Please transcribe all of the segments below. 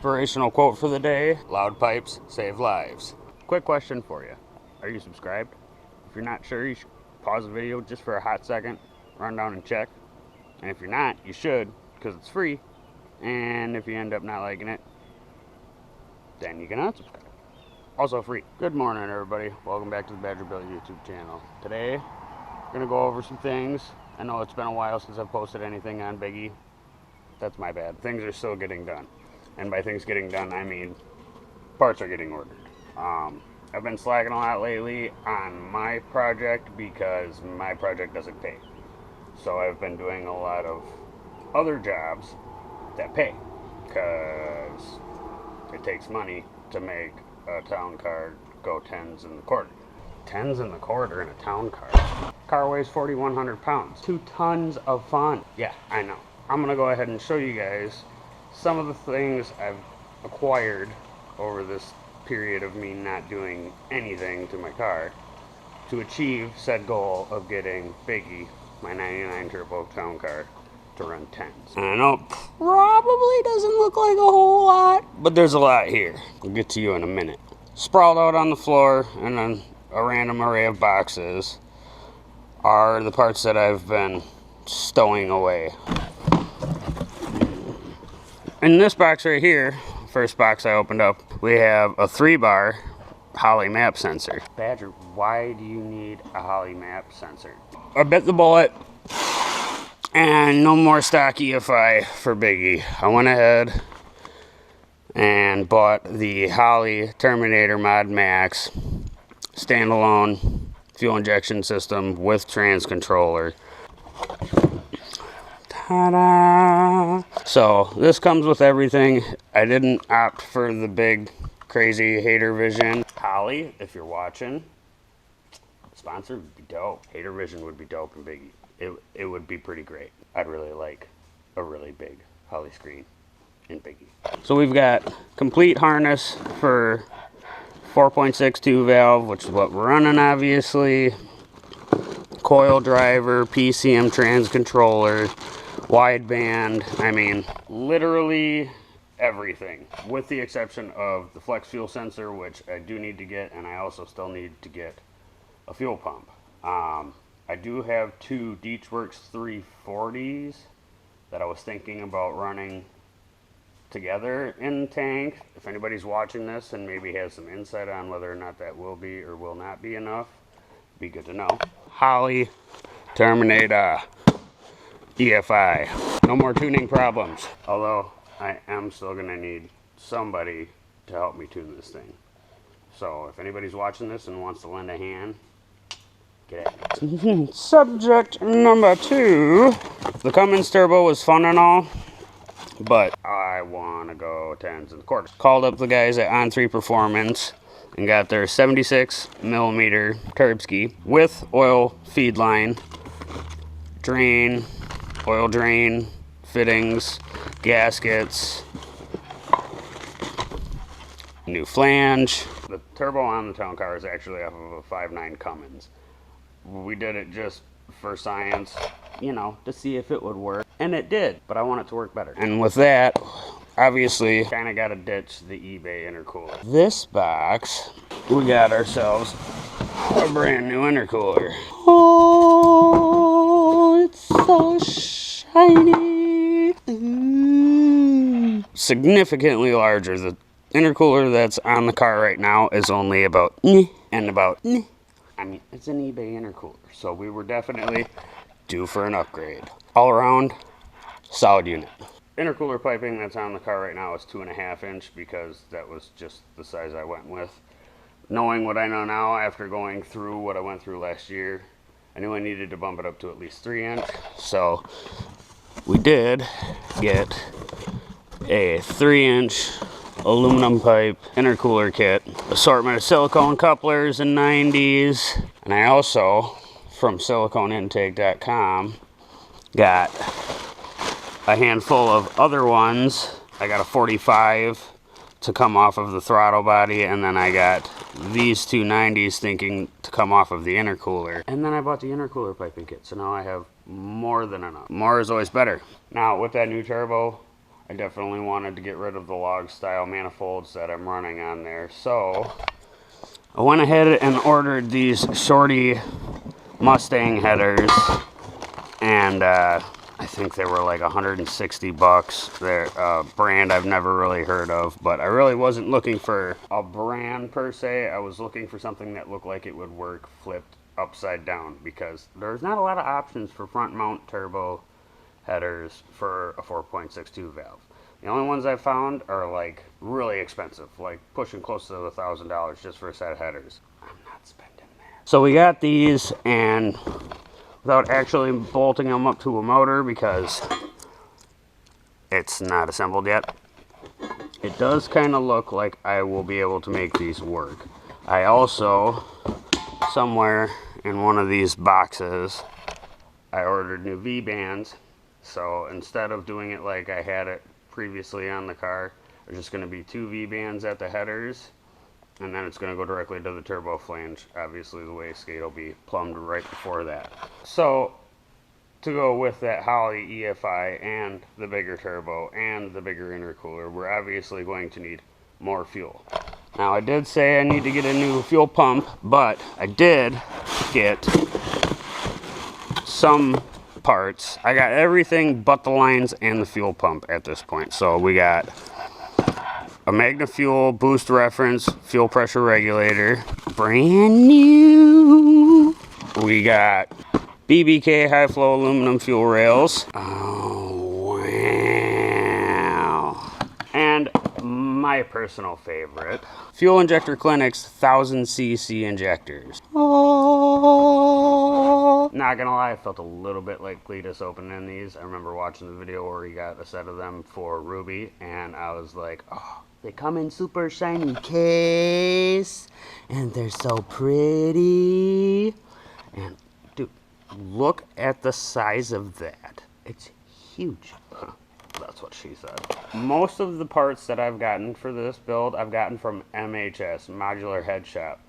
Inspirational quote for the day: loud pipes save lives. Quick question for you. Are you subscribed? If you're not sure, you should pause the video just for a hot second, run down and check. And if you're not, you should, because it's free. And if you end up not liking it, then you can unsubscribe. Also free. Good morning, everybody. Welcome back to the Badger Billy YouTube channel. Today, we're going to go over some things. I know it's been a while since I've posted anything on Biggie. That's my bad. Things are still getting done. And by things getting done, I mean parts are getting ordered. I've been slacking a lot lately on my project because my project doesn't pay. So I've been doing a lot of other jobs that pay, because it takes money to make a town car go 10s in the quarter. 10s in the quarter in a town car. Car weighs 4,100 pounds. 2 tons of fun. Yeah, I know. I'm gonna go ahead and show you guys some of the things I've acquired over this period of me not doing anything to my car to achieve said goal of getting Biggie, my 99 turbo town car, to run 10s. And I know it probably doesn't look like a whole lot, but there's a lot here. I'll get to you in a minute. Sprawled out on the floor and then a random array of boxes are the parts that I've been stowing away. In this box right here, first box I opened up, we have a 3-bar Holley map sensor. Badger, why do you need a Holley map sensor? I bit the bullet, and no more stock EFI for Biggie. I went ahead and bought the Holley Terminator Mod Max standalone fuel injection system with trans controller. Ta-da! So this comes with everything. I didn't opt for the big crazy Hater Vision. Holley, if you're watching, sponsor would be dope. Hater Vision would be dope and Biggie. It would be pretty great. I'd really like a really big Holley screen in Biggie. So we've got complete harness for 4.62 valve, which is what we're running, obviously. Coil driver, PCM trans controller, wideband, I mean, literally everything, with the exception of the flex fuel sensor, which I do need to get, and I also still need to get a fuel pump. I do have 2 Deechworks 340s that I was thinking about running together in the tank. If anybody's watching this and maybe has some insight on whether or not that will be or will not be enough, be good to know. Holley Terminator EFI. No more tuning problems. Although I am still gonna need somebody to help me tune this thing. So if anybody's watching this and wants to lend a hand, get at me. Subject number 2. The Cummins turbo was fun and all, but I want to go 10s in the quarter. Called up the guys at On3 Performance and got their 76mm Turbski with oil feed line, drain, oil drain, fittings, gaskets, new flange. The turbo on the town car is actually off of a 5.9 Cummins. We did it just for science, you know, to see if it would work. And it did, but I want it to work better. And with that, obviously, kind of got to ditch the eBay intercooler. This box, we got ourselves a brand new intercooler. Oh, it's so shiny. Ooh. Significantly larger. The intercooler that's on the car right now is only about and about. I mean, it's an eBay intercooler, so we were definitely due for an upgrade. All around, solid unit. Intercooler piping that's on the car right now is 2.5 inch because that was just the size I went with. Knowing what I know now after going through what I went through last year, I knew I needed to bump it up to at least 3 inch. So we did get a 3-inch aluminum pipe intercooler kit, assortment of silicone couplers and 90s, and I also, from siliconeintake.com, got a handful of other ones. I got a 45 to come off of the throttle body, and then I got these 2 90s thinking to come off of the intercooler, and then I bought the intercooler piping kit, so now I have more than enough. More is always better. Now with that new turbo, I I definitely wanted to get rid of the log style manifolds that I'm running on there. So I went ahead and ordered these Shorty Mustang headers, and I think they were like 160 bucks. They're a brand I've never really heard of, but I really wasn't looking for a brand per se. I was looking for something that looked like it would work flipped upside down, because there's not a lot of options for front mount turbo headers for a 4.62 valve. The only ones I found are like really expensive, like pushing close to $1,000 just for a set of headers. I'm not spending that. So we got these, and without actually bolting them up to a motor because it's not assembled yet, it does kind of look like I will be able to make these work. I also, somewhere in one of these boxes, I ordered new V-bands. So instead of doing it like I had it previously on the car, there's just going to be 2 V-bands at the headers, and then it's going to go directly to the turbo flange. Obviously the wastegate will be plumbed right before that. So to go with that Holley EFI and the bigger turbo and the bigger intercooler, we're obviously going to need more fuel. Now I did say I need to get a new fuel pump, but I did get some parts. I got everything but the lines and the fuel pump at this point. So we got a Magna Fuel boost reference fuel pressure regulator, brand new. We got BBK high flow aluminum fuel rails. Oh wow. And my personal favorite, Fuel Injector Clinic's 1000cc injectors. Oh. Not gonna lie, I felt a little bit like Cletus opening these. I remember watching the video where he got a set of them for Ruby, and I was like, oh, they come in super shiny case, and they're so pretty. And dude, look at the size of that. It's huge. That's what she said. Most of the parts that I've gotten for this build, I've gotten from MHS, Modular Head Shop.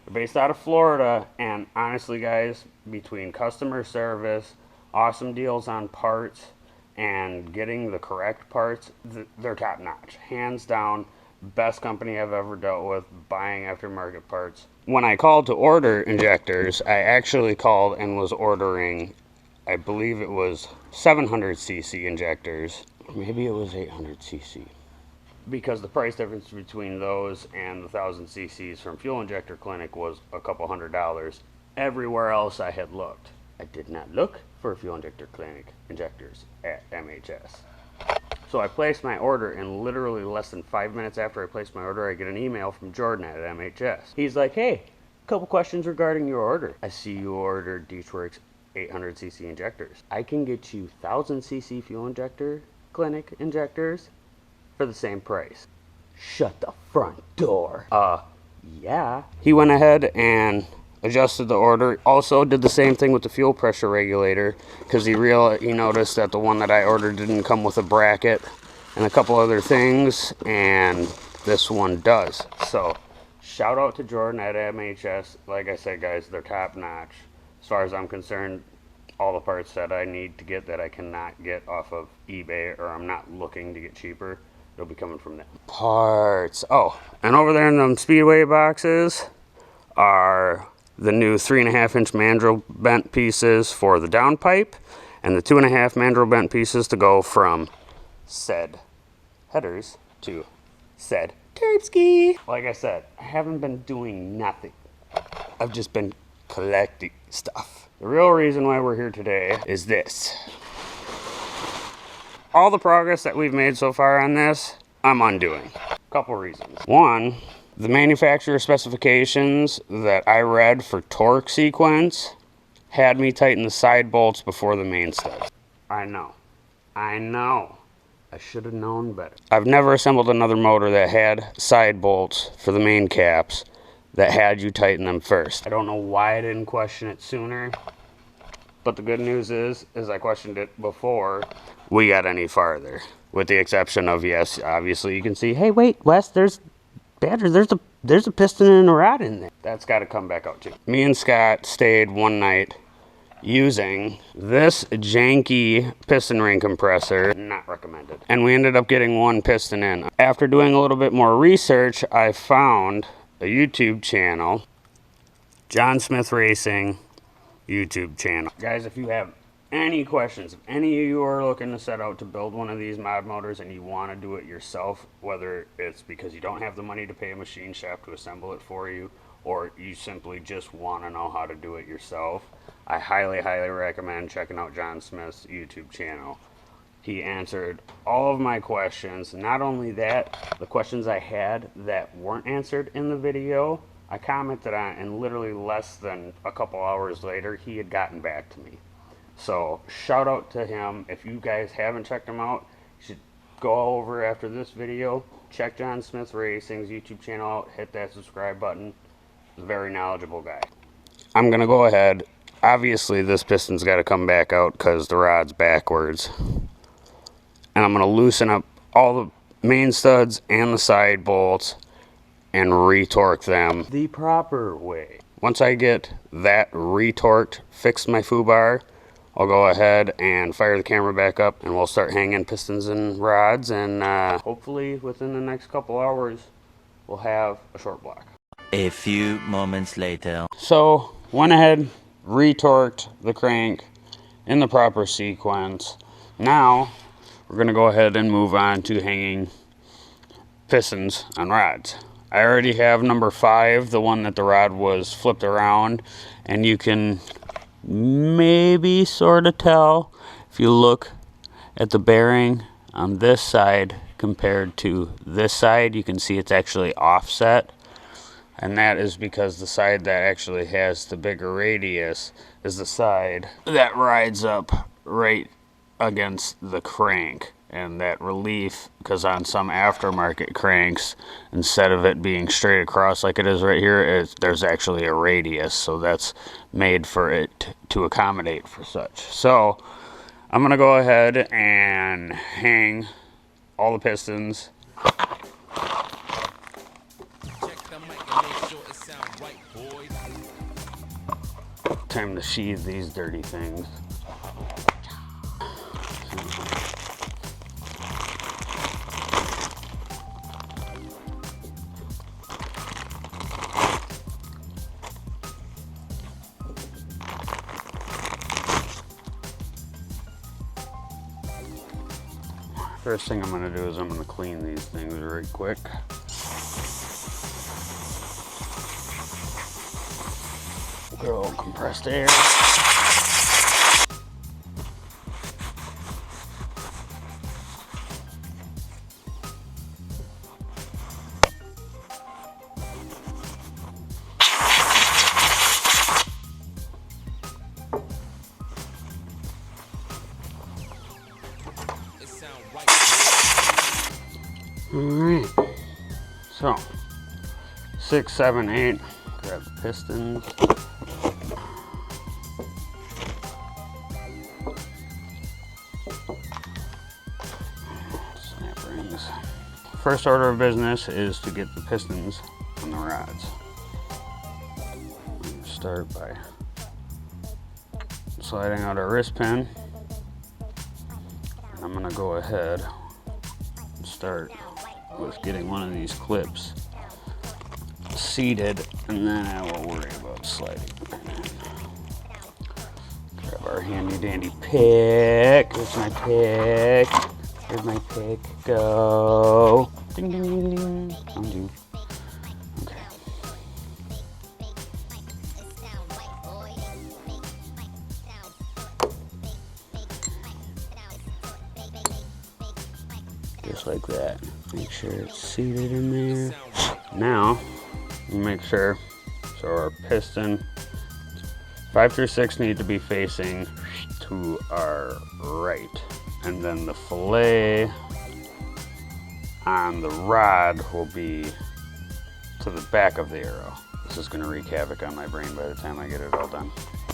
They're based out of Florida, and honestly guys, between customer service, awesome deals on parts, and getting the correct parts, they're top notch. Hands down, best company I've ever dealt with buying aftermarket parts. When I called to order injectors, I actually called and was ordering, I believe it was 700cc injectors. Maybe it was 800cc. Because the price difference between those and the 1000cc's from Fuel Injector Clinic was a couple $100. Everywhere else I had looked, I did not look for Fuel Injector Clinic injectors at MHS. So I placed my order, and literally less than 5 minutes after I placed my order, I get an email from Jordan at MHS. He's like, hey, couple questions regarding your order. I see you ordered Detroit's 800cc injectors. I can get you 1000cc Fuel Injector Clinic injectors for the same price. Shut the front door. Yeah. He went ahead and adjusted the order. Also did the same thing with the fuel pressure regulator, because he noticed that the one that I ordered didn't come with a bracket and a couple other things, and this one does. So shout out to Jordan at MHS. Like I said guys, they're top notch. As far as I'm concerned, all the parts that I need to get that I cannot get off of eBay, or I'm not looking to get cheaper, it'll be coming from them. Parts. Oh, and over there in them Speedway boxes are the new 3.5-inch mandrel bent pieces for the downpipe, and the 2.5 mandrel bent pieces to go from said headers to said Terpsky. Like I said, I haven't been doing nothing. I've just been collecting stuff. The real reason why we're here today is this. All the progress that we've made so far on this, I'm undoing. Couple reasons. One, the manufacturer specifications that I read for torque sequence had me tighten the side bolts before the main studs. I know. I should have known better. I've never assembled another motor that had side bolts for the main caps that had you tighten them first. I don't know why I didn't question it sooner, but the good news is I questioned it before we got any farther. With the exception of, yes, obviously you can see, hey, wait, Wes, there's a piston and a rod in there. That's got to come back out too. Me and Scott stayed one night using this janky piston ring compressor. Not recommended. And we ended up getting one piston in. After doing a little bit more research, I found a YouTube channel, John Smith Racing YouTube channel. Guys, if you have any questions, if any of you are looking to set out to build one of these mod motors and you want to do it yourself, whether it's because you don't have the money to pay a machine shop to assemble it for you, or you simply just want to know how to do it yourself, I highly recommend checking out John Smith's YouTube channel. He answered all of my questions. Not only that, the questions I had that weren't answered in the video, I commented on, and literally less than a couple hours later, he had gotten back to me. So shout out to him. If you guys haven't checked him out, you should go over after this video, check John Smith Racing's YouTube channel out, hit that subscribe button. He's a very knowledgeable guy. I'm gonna go ahead. Obviously this piston's got to come back out because the rod's backwards. And I'm gonna loosen up all the main studs and the side bolts and retorque them the proper way. Once I get that retorqued, fix my foobar, I'll go ahead and fire the camera back up and we'll start hanging pistons and rods, and hopefully within the next couple hours we'll have a short block. A few moments later. So went ahead, retorqued the crank in the proper sequence. Now we're gonna go ahead and move on to hanging pistons on rods. I already have number 5, the one that the rod was flipped around, and you can maybe sort of tell if you look at the bearing on this side compared to this side. You can see it's actually offset, and that is because the side that actually has the bigger radius is the side that rides up right against the crank. And that relief, because on some aftermarket cranks, instead of it being straight across like it is right here, there's actually a radius, so that's made for it to accommodate for such. So I'm gonna go ahead and hang all the pistons. Time to sheathe these dirty things. First thing I'm going to do is I'm going to clean these things very quick. Good old compressed air. Alright, so 6, 7, 8, grab the pistons. Snap rings. First order of business is to get the pistons on the rods. Start by sliding out our wrist pin. I'm going to go ahead and start with getting one of these clips seated, and then I will worry about sliding the pin in. Grab our handy dandy pick. Here's my pick. Where'd my pick go? Ding ding ding ding. Found you. Okay. Just like that. Make sure it's seated in there. Now, make sure, so our piston, 5 through 6 need to be facing to our right. And then the fillet on the rod will be to the back of the arrow. This is gonna wreak havoc on my brain by the time I get it all done.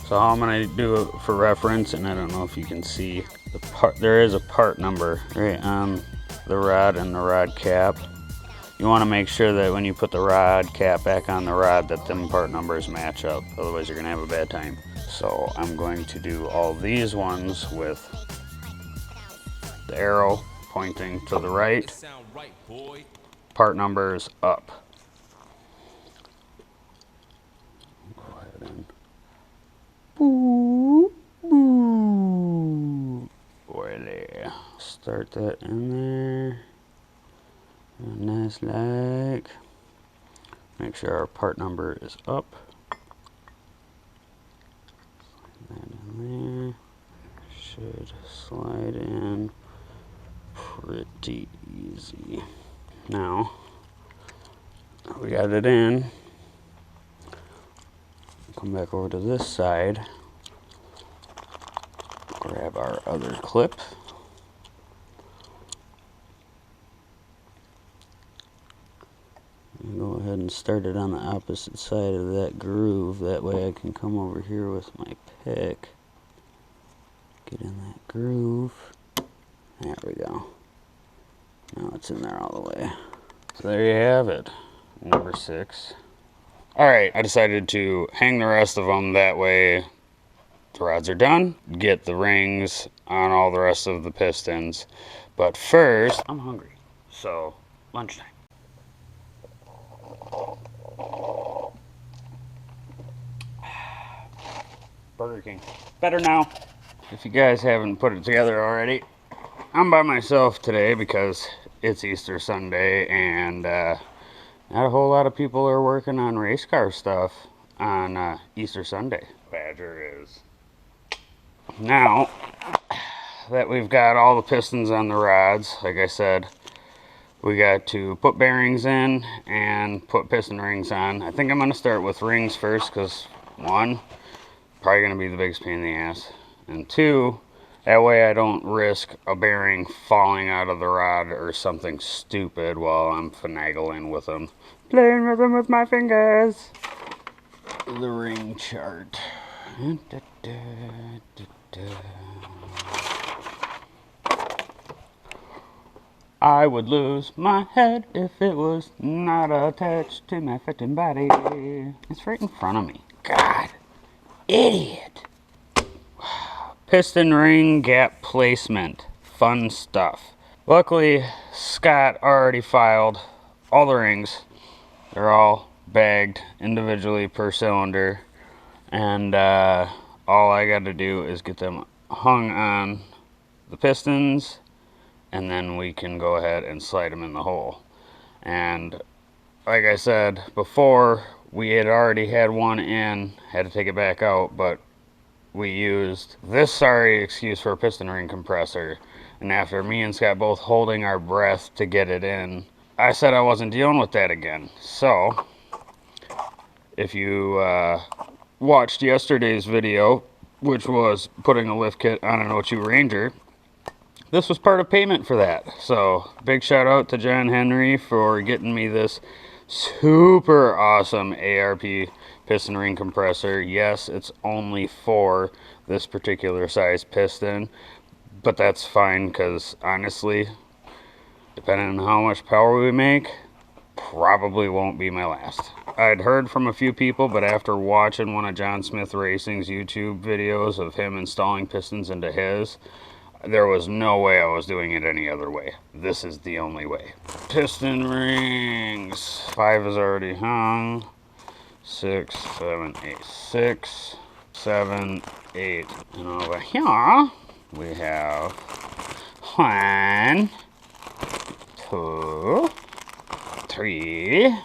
So how I'm gonna do it for reference, and I don't know if you can see the part, there is a part number right on the rod and the rod cap. You want to make sure that when you put the rod cap back on the rod that them part numbers match up. Otherwise you're going to have a bad time. So I'm going to do all these ones with the arrow pointing to the right, part numbers up. Go ahead and boo, boo. Oily. Start that in there. Nice like. Make sure our part number is up. Slide that in there. Should slide in pretty easy. Now we got it in. Come back over to this side. Grab our other clip. Go ahead and start it on the opposite side of that groove. That way I can come over here with my pick. Get in that groove. There we go. Now it's in there all the way. So there you have it. Number 6. Alright, I decided to hang the rest of them. That way the rods are done. Get the rings on all the rest of the pistons. But first, I'm hungry. So, lunchtime. Burger King. Better now. If you guys haven't put it together already, I'm by myself today because it's Easter Sunday and not a whole lot of people are working on race car stuff on Easter Sunday. Badger is. Now that we've got all the pistons on the rods, like I said, we got to put bearings in and put piston rings on. I think I'm going to start with rings first because, one, probably going to be the biggest pain in the ass. And two, that way I don't risk a bearing falling out of the rod or something stupid while I'm finagling with them. Playing with them with my fingers. The ring chart. I would lose my head if it was not attached to my fitting body. It's right in front of me. God. Idiot. Piston ring gap placement. Fun stuff. Luckily, Scott already filed all the rings. They're all bagged individually per cylinder. And all I got to do is get them hung on the pistons. And then we can go ahead and slide them in the hole. And like I said before, we had already had one in, had to take it back out, but we used this sorry excuse for a piston ring compressor. And after me and Scott both holding our breath to get it in, I said I wasn't dealing with that again. So, if you watched yesterday's video, which was putting a lift kit on an O2 Ranger, this was part of payment for that. So, big shout out to John Henry for getting me this super awesome ARP piston ring compressor. Yes, it's only for this particular size piston, but that's fine because honestly, depending on how much power we make, probably won't be my last. I'd heard from a few people, but after watching one of John Smith Racing's YouTube videos of him installing pistons into his, there was no way I was doing it any other way. This is the only way. Piston rings. 5 is already hung. 6, 7, 8. 6, 7, 8. And over here, we have 1, 2, 3,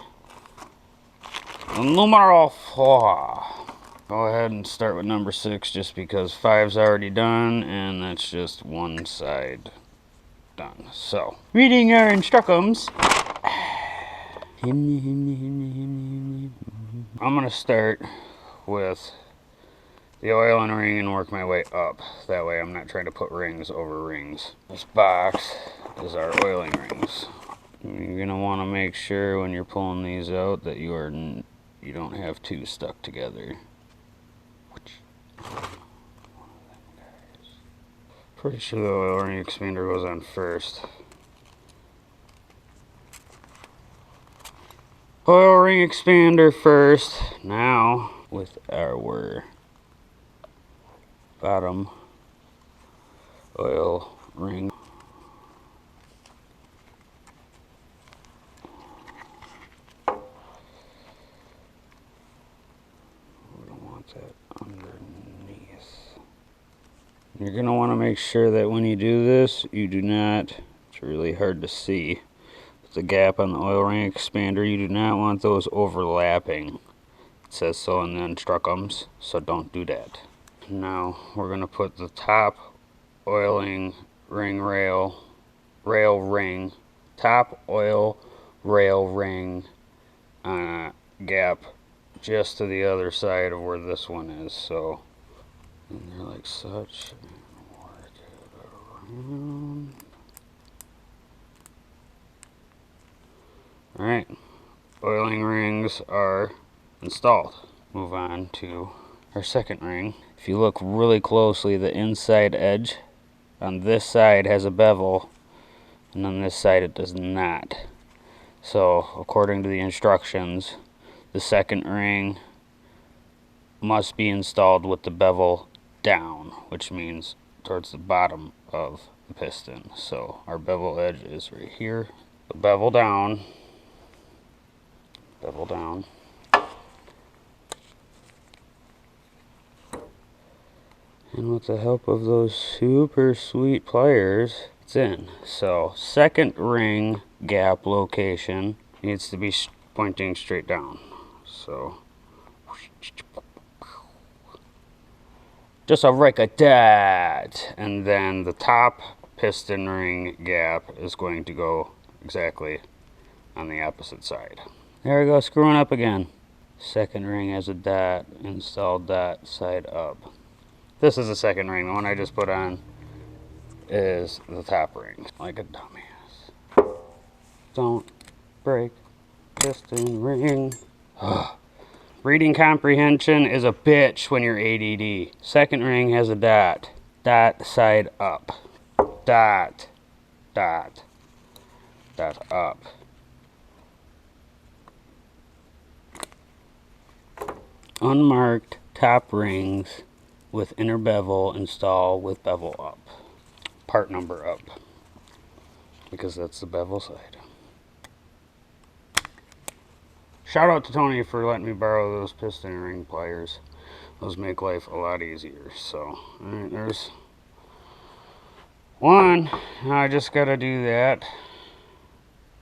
numero 4. Go ahead and start with number 6 just because 5's already done and that's just one side done. So, reading our instructions. I'm going to start with the oil and ring and work my way up. That way I'm not trying to put rings over rings. This box is our oiling rings. You're going to want to make sure when you're pulling these out that you don't have two stuck together. Pretty sure the oil ring expander goes on first. Oil ring expander first. Now with our bottom oil ring. We don't want that underneath. You're going to want to make sure that when you do this, you do not, it's really hard to see, the gap on the oil ring expander, you do not want those overlapping. It says so in the instructions, so don't do that. Now we're going to put the top oiling ring rail ring, top oil rail ring on a gap just to the other side of where this one is. So, and they're like such, and work it around. Alright, oiling rings are installed. Move on to our second ring. If you look really closely, the inside edge on this side has a bevel, and on this side it does not. So, according to the instructions, the second ring must be installed with the bevel down, which means towards the bottom of the piston. So, our bevel edge is right here. The bevel down. Bevel down. And with the help of those super sweet pliers, it's in. So, second ring gap location needs to be pointing straight down. So, just like that. And then the top piston ring gap is going to go exactly on the opposite side. There we go, screwing up again. Second ring has a dot, installed dot side up. This is the second ring. The one I just put on is the top ring. Like a dumbass. Don't break piston ring. Reading comprehension is a bitch when you're ADD. Second ring has a dot. Dot side up. Dot. Dot. Dot up. Unmarked top rings with inner bevel install with bevel up. Part number up. Because that's the bevel side. Shout out to Tony for letting me borrow those piston ring pliers. Those make life a lot easier. So, alright, there's one. Now I just gotta do that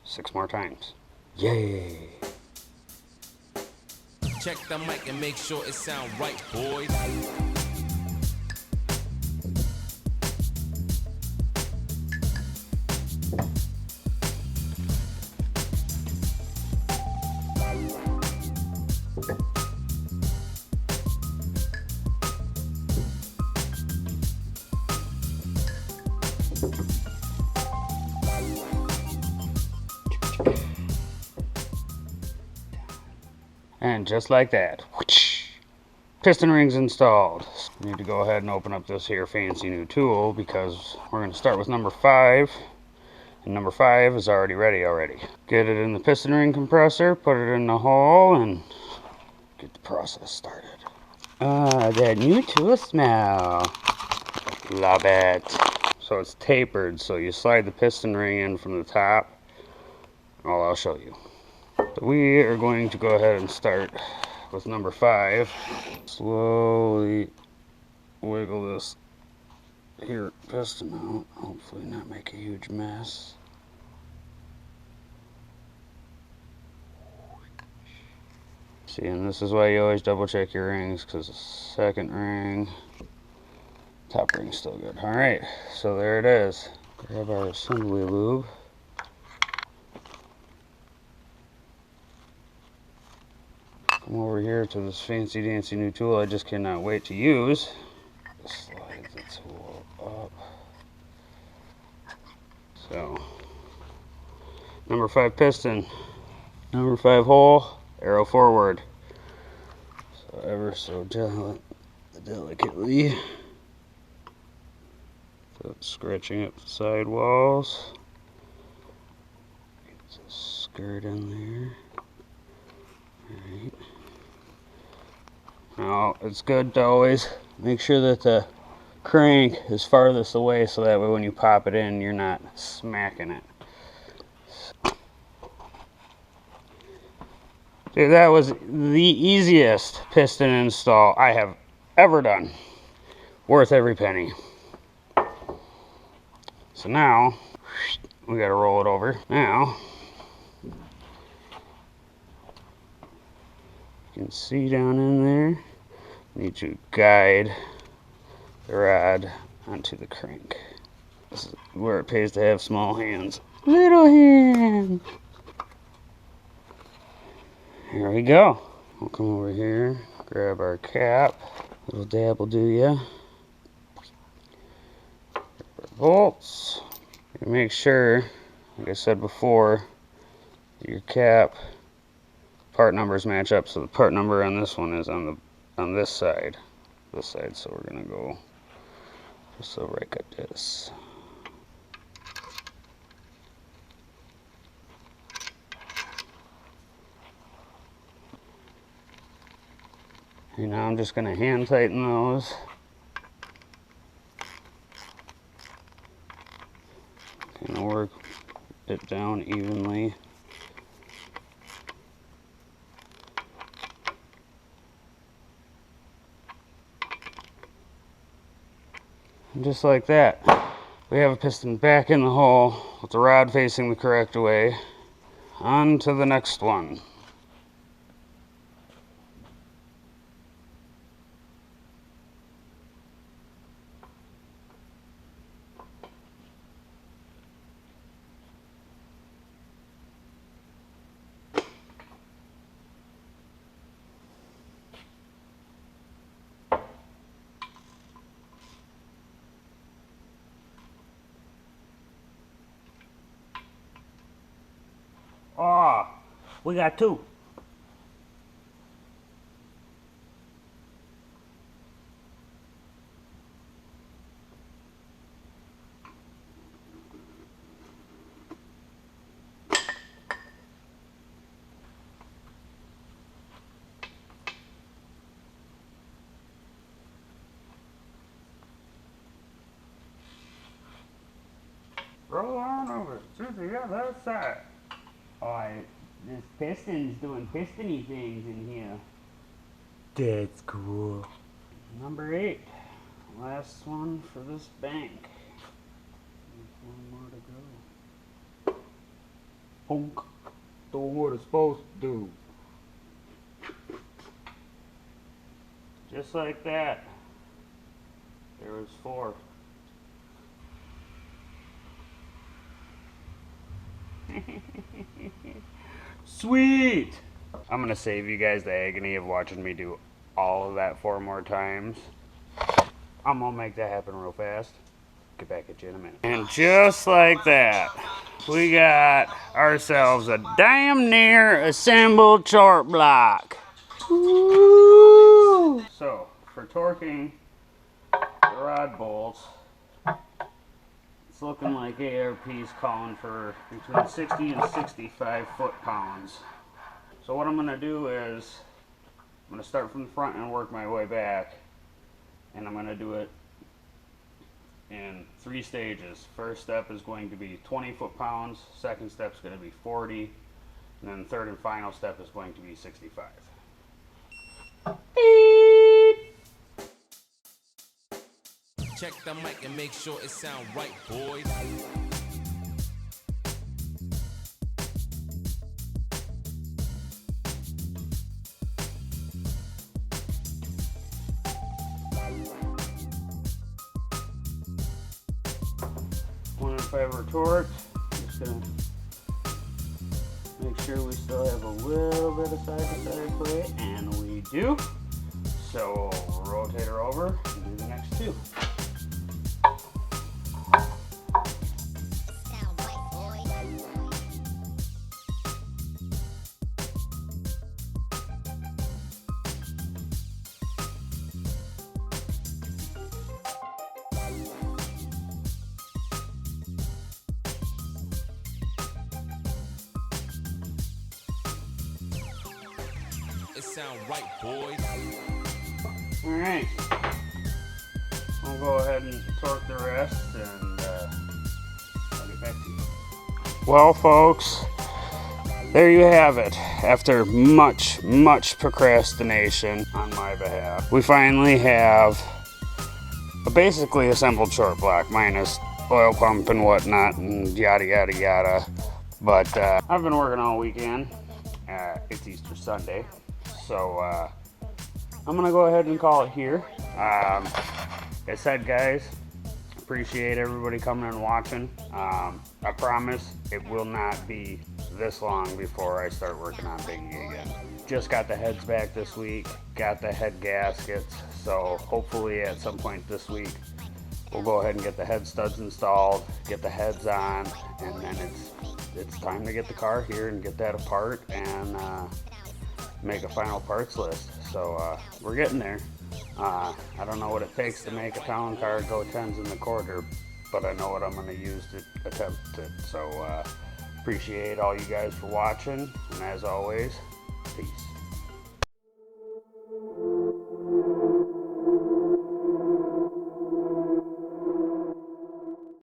6 more times. Yay! Check the mic and make sure it sound right, boys. And just like that, piston rings installed. Need to go ahead and open up this here fancy new tool because we're going to start with number 5. And number 5 is already ready already. Get it in the piston ring compressor, put it in the hole, and get the process started. Ah, that new tool smell. Love it. So it's tapered, so you slide the piston ring in from the top. Well, I'll show you. So we are going to go ahead and start with number 5. Slowly wiggle this here piston out. Hopefully not make a huge mess. See, and this is why you always double check your rings, because the second ring, top ring's still good. Alright, so there it is. Grab our assembly lube. Come over here to this fancy dancy new tool I just cannot wait to use. Slide the tool up. So, number 5 piston, number 5 hole, arrow forward. So ever so delicately. So it's scratching up the side walls. Get the skirt in there. Now, it's good to always make sure that the crank is farthest away so that way when you pop it in, you're not smacking it. Dude, that was the easiest piston install I have ever done. Worth every penny. So now, we gotta roll it over. Now, you can see down in there, need to guide the rod onto the crank. This is where it pays to have small hands. Little hands! Here we go. We'll come over here, grab our cap. Little dab will do ya. Bolts. And make sure, like I said before, your cap part numbers match up. So the part number on this one is on this side. So we're gonna go just so like this. And now I'm just gonna hand tighten those. Kind of work it down evenly. And just like that, we have a piston back in the hole with the rod facing the correct way. On to the next one. Oh, we got two. Roll on over to the other side. Alright, this piston's doing pistony things in here. That's cool. Number 8. Last one for this bank. There's one more to go. Honk. Doing what it's supposed to do. Just like that. There was 4. Sweet! I'm gonna save you guys the agony of watching me do all of that 4 more times. I'm gonna make that happen real fast. Get back at you in a minute. And just like that, we got ourselves a damn near assembled chart block. Woo! So, for torquing the rod bolts, it's looking like ARP's calling for between 60 and 65 foot-pounds. So what I'm going to do is, I'm going to start from the front and work my way back. And I'm going to do it in 3 stages. First step is going to be 20 foot-pounds, second step is going to be 40, and then the third and final step is going to be 65. Check the mic and make sure it sound right, boys. One fiber torque. Just gonna make sure we still have a little bit of side-to-side play, and we do. So we'll rotate her over and do the next 2. sound right, boys. Alright. I'll go ahead and torque the rest and I'll get back to you. Well, folks, there you have it. After much procrastination on my behalf, we finally have a basically assembled short block minus oil pump and whatnot and yada yada yada. But I've been working all weekend. It's Easter Sunday, so I'm gonna go ahead and call it here. Like I said, guys, appreciate everybody coming and watching. I promise it will not be this long before I start working on Biggie again. Just got the heads back this week, got the head gaskets, so hopefully at some point this week we'll go ahead and get the head studs installed, get the heads on, and then it's time to get the car here and get that apart and make a final parts list. So we're getting there. I don't know what it takes to make a town car go 10s in the quarter, but I know what I'm going to use to attempt it. So appreciate all you guys for watching, and as always, peace.